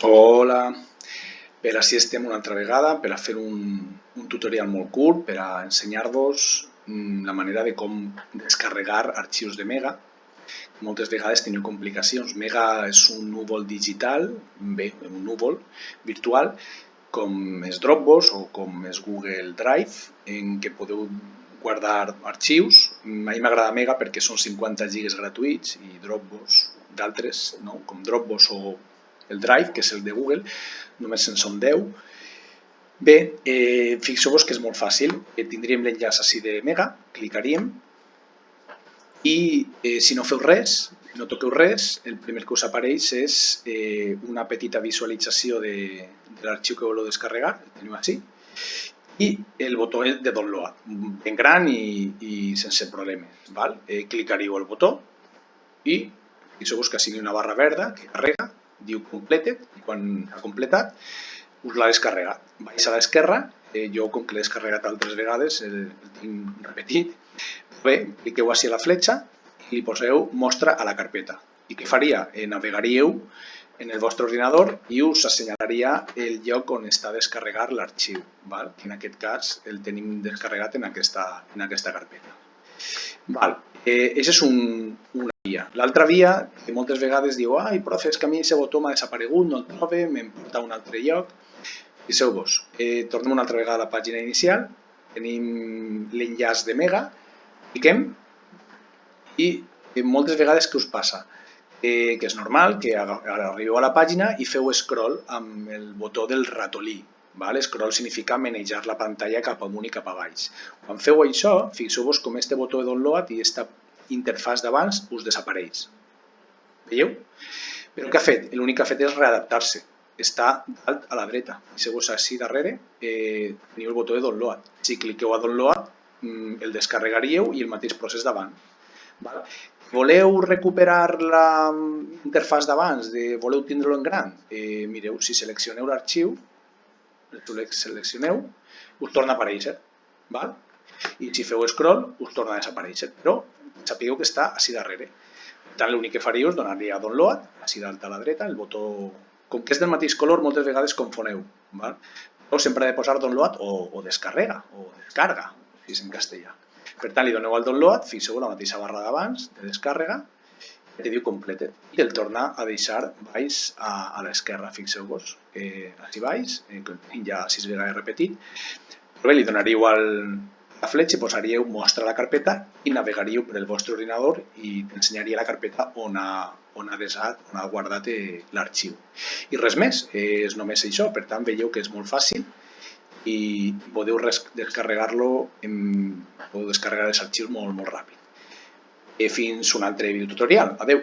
Hola, per així estem una altra vegada per a fer un tutorial molt curt per a ensenyar-vos la manera de com descarregar arxius de Mega. Moltes vegades teniu complicacions. Mega és un núvol digital, un núvol virtual, com és Dropbox o com és Google Drive, en què podeu guardar arxius. A mi m'agrada Mega perquè són 50 gigas gratuïts i Dropbox d'altres, no? Com Dropbox o el Drive, que és el de Google, només en són 10. Bé, fixeu-vos que és molt fàcil. Tindríem l'enllaç així de Mega, clicaríem i si no feu res, no toqueu res, el primer que us apareix és una petita visualització de l'arxiu que voleu descarregar, el teniu així, i el botó és de download, ben gran i sense problemes. Clicaríeu al botó i fixeu-vos que sigui una barra verda que carrega, diu completed, i quan ha completat us l'ha descarregat. Vais a l'esquerra, jo com que l'he descarregat altres vegades el tinc repetit. Bé, cliqueu així a la fletxa i li poseu mostra a la carpeta. I què faria? Navegaríeu en el vostre ordinador i us assenyalaria el lloc on està descarregat l'arxiu. En aquest cas el tenim descarregat en aquesta carpeta. Això és una via. L'altra via, que moltes vegades diu ai, profe, és que a mi aquest botó m'ha desaparegut, no el trobo, me'n porta a un altre lloc. Fixeu-vos, tornem una altra vegada a la pàgina inicial, tenim l'enllaç de Mega, cliquem i moltes vegades què us passa? Que és normal que arribeu a la pàgina i feu scroll amb el botó del ratolí. Scroll significa manejar la pantalla cap amunt i cap a baix. Quan feu això, fixeu-vos com este botó de download i aquesta interfàs d'abans us desapareix. Veieu? Però què ha fet? L'únic que ha fet és readaptar-se. Està dalt a la dreta. Fixeu-vos així darrere, teniu el botó de download. Si cliqueu a download, el descarregaríeu i el mateix procés d'abans. Voleu recuperar la interfàs d'abans? Voleu tindre-lo en gran? Mireu, si seleccioneu l'arxiu, seleccioneu, us torna a aparèixer. I si feu scroll, us torna a desaparèixer. Però sapigueu que està així darrere. Per tant, l'únic que faríeu és donar-li a download, així dalt a la dreta, el botó... Com que és del mateix color, moltes vegades confoneu. Però sempre ha de posar download o descarrega, o descarga, si és en castellà. Per tant, li doneu al download, fixeu la mateixa barra d'abans, de descàrrega, que diu completed. I el torna a deixar baix a l'esquerra, fixeu-vos. Així baix, ja 6 vegades repetit. Però bé, li donaríeu a la fletxa i posaríeu mostra a la carpeta i navegaríeu per el vostre ordinador i t'ensenyaria la carpeta on ha guardat l'arxiu. I res més, és només això. Per tant, veieu que és molt fàcil i podeu descarregar-lo, podeu descarregar els arxius molt ràpid. Fins un altre videotutorial. Adeu!